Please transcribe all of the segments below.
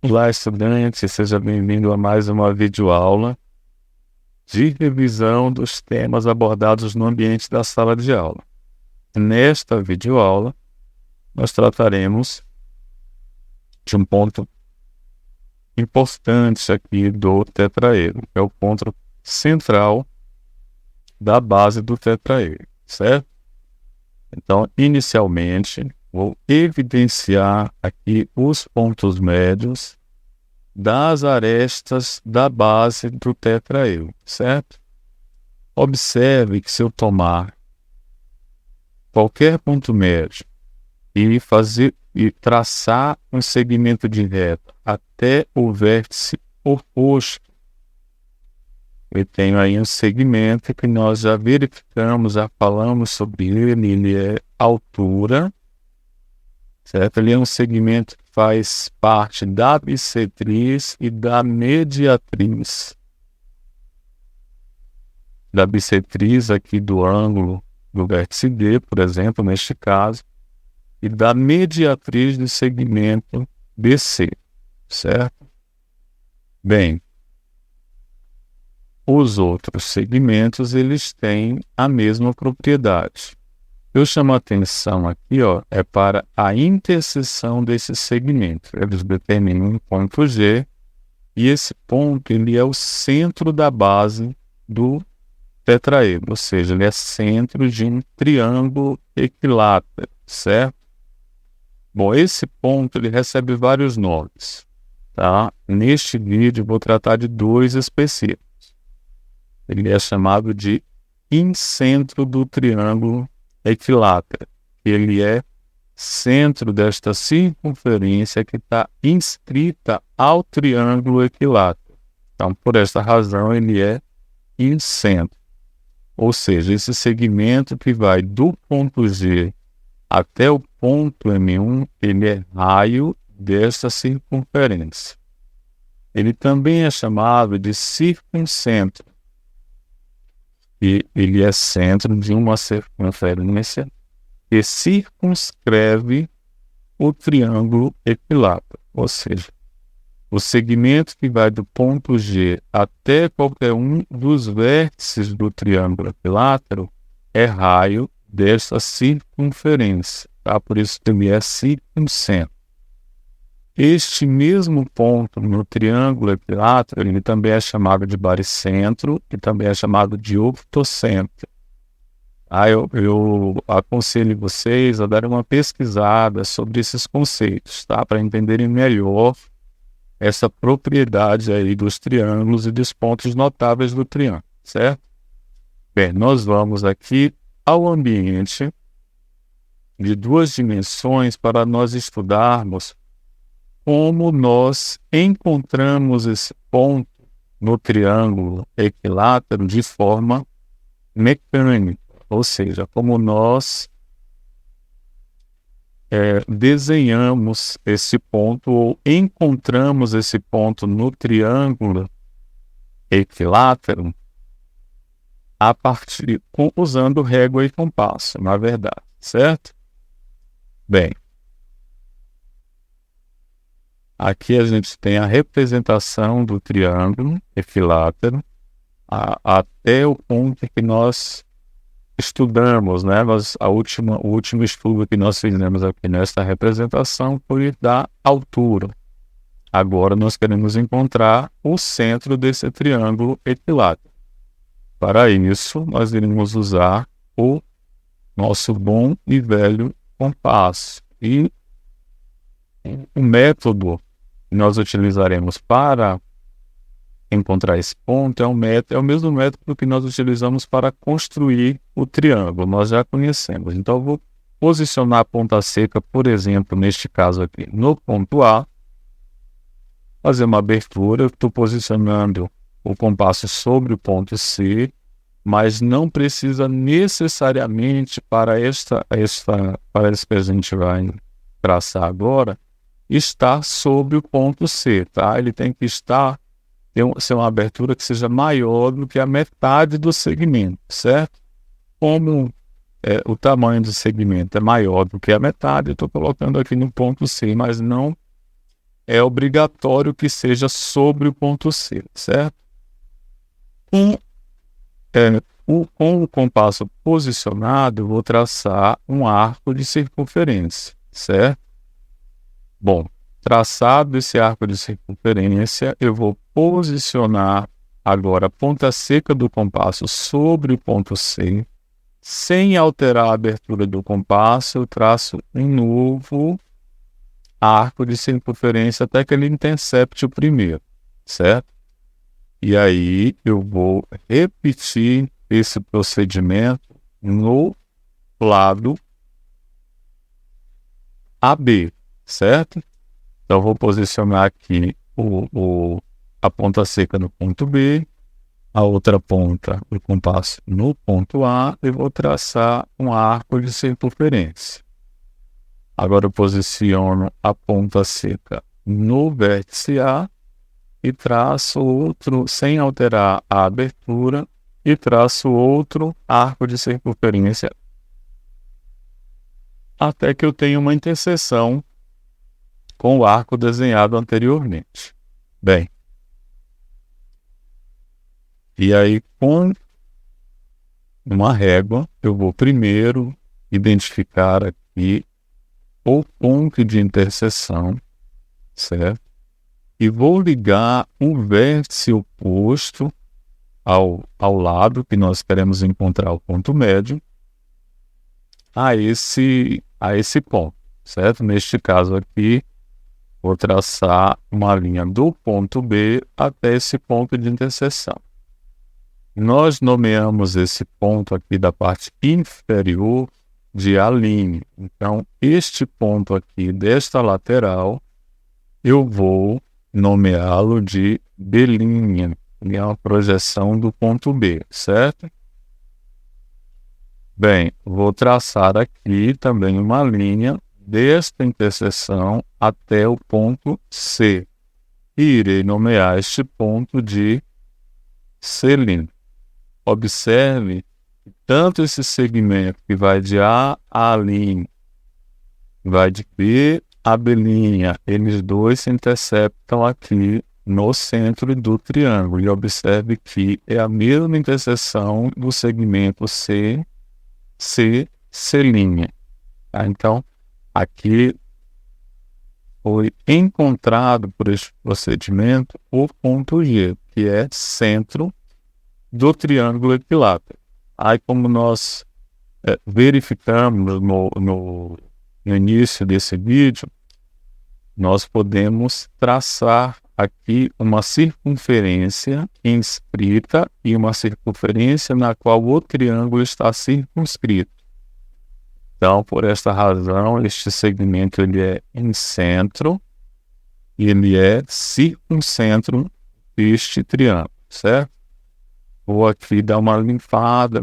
Olá, estudante, seja bem-vindo a mais uma videoaula de revisão dos temas abordados no ambiente da sala de aula. Nesta videoaula, nós trataremos de um ponto importante aqui do tetraedro, que é o ponto central da base do tetraedro, certo? Então, inicialmente, vou evidenciar aqui os pontos médios das arestas da base do tetraedro, certo? Observe que se eu tomar qualquer ponto médio e traçar um segmento de reta até o vértice oposto, eu tenho aí um segmento que nós já verificamos, já falamos sobre ele é altura, certo? Ele é um segmento que faz parte da bissetriz e da mediatriz. Da bissetriz aqui do ângulo do vértice D, por exemplo, neste caso, e da mediatriz do segmento BC, certo? Bem, os outros segmentos, eles têm a mesma propriedade. Eu chamo a atenção aqui, é para a interseção desses segmentos. Eles determinam um ponto G, e esse ponto ele é o centro da base do tetraedro, ou seja, ele é centro de um triângulo equilátero, certo? Bom, esse ponto ele recebe vários nomes, tá? Neste vídeo vou tratar de dois específicos. Ele é chamado de incentro do triângulo equilátero. Ele é centro desta circunferência que está inscrita ao triângulo equilátero. Então, por esta razão, ele é incentro. Ou seja, esse segmento que vai do ponto G até o ponto M1, ele é raio desta circunferência. Ele também é chamado de circuncentro. E ele é centro de uma circunferência que circunscreve o triângulo equilátero. Ou seja, o segmento que vai do ponto G até qualquer um dos vértices do triângulo equilátero é raio dessa circunferência, tá? Por isso ele é circuncentro. Este mesmo ponto no triângulo equilátero, ele também é chamado de baricentro e também é chamado de oftocentro. Eu aconselho vocês a darem uma pesquisada sobre esses conceitos, tá? Para entenderem melhor essa propriedade aí dos triângulos e dos pontos notáveis do triângulo, certo? Bem, nós vamos aqui ao ambiente de duas dimensões para nós estudarmos como nós encontramos esse ponto no triângulo equilátero de forma mecânica, ou seja, como nós desenhamos esse ponto ou encontramos esse ponto no triângulo equilátero usando régua e compasso, na verdade, certo? Bem, aqui a gente tem a representação do triângulo equilátero até o ponto que nós estudamos, né? O último estudo que nós fizemos aqui nesta representação foi da altura. Agora nós queremos encontrar o centro desse triângulo equilátero. Para isso, nós iremos usar o nosso bom e velho compasso. E o método que nós utilizaremos para encontrar esse ponto é o mesmo método que nós utilizamos para construir o triângulo. Nós já conhecemos. Então, eu vou posicionar a ponta seca, por exemplo, neste caso aqui, no ponto A, fazer uma abertura. Eu estou posicionando o compasso sobre o ponto C, mas não precisa necessariamente para esse que a gente vai traçar agora, estar sobre o ponto C, tá? Ele tem que ser uma abertura que seja maior do que a metade do segmento, certo? Como o tamanho do segmento é maior do que a metade, eu estou colocando aqui no ponto C, mas não é obrigatório que seja sobre o ponto C, certo? Com o compasso posicionado, eu vou traçar um arco de circunferência, certo? Bom, traçado esse arco de circunferência, eu vou posicionar agora a ponta seca do compasso sobre o ponto C. Sem alterar a abertura do compasso, eu traço um novo arco de circunferência até que ele intercepte o primeiro, certo? E aí eu vou repetir esse procedimento no lado AB, certo? Então, vou posicionar aqui a ponta seca no ponto B, a outra ponta do compasso no ponto A e vou traçar um arco de circunferência. Agora eu posiciono a ponta seca no vértice A e traço outro, sem alterar a abertura, e traço outro arco de circunferência até que eu tenha uma interseção com o arco desenhado anteriormente. Bem, e aí com uma régua eu vou primeiro identificar aqui o ponto de interseção, certo? E vou ligar um vértice oposto ao lado que nós queremos encontrar o ponto médio a esse ponto, certo? Neste caso aqui, vou traçar uma linha do ponto B até esse ponto de interseção. Nós nomeamos esse ponto aqui da parte inferior de A'. Então, este ponto aqui desta lateral, eu vou nomeá-lo de B', que é uma projeção do ponto B, certo? Bem, vou traçar aqui também uma linha desta interseção até o ponto C. E irei nomear este ponto de C'. Observe que tanto esse segmento que vai de A a A', vai de B a B', eles dois se interceptam aqui no centro do triângulo. E observe que é a mesma interseção do segmento C, C'. Tá? Então, aqui foi encontrado por este procedimento o ponto G, que é centro do triângulo equilátero. Aí, como nós verificamos no início desse vídeo, nós podemos traçar aqui uma circunferência inscrita e uma circunferência na qual o triângulo está circunscrito. Então, por esta razão, este segmento ele é em centro e ele é circuncentro deste triângulo, certo? Vou aqui dar uma limpada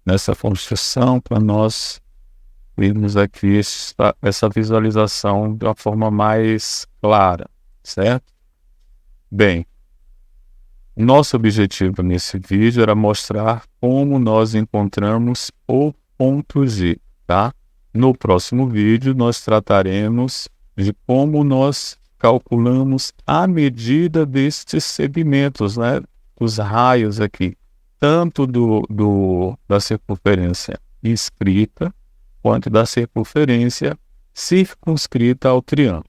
nessa construção para nós vermos aqui essa visualização de uma forma mais clara, certo? Bem, nosso objetivo nesse vídeo era mostrar como nós encontramos o ponto G, tá? No próximo vídeo nós trataremos de como nós calculamos a medida destes segmentos, né? Os raios aqui, tanto da circunferência inscrita, quanto da circunferência circunscrita ao triângulo.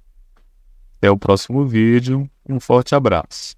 Até o próximo vídeo, um forte abraço.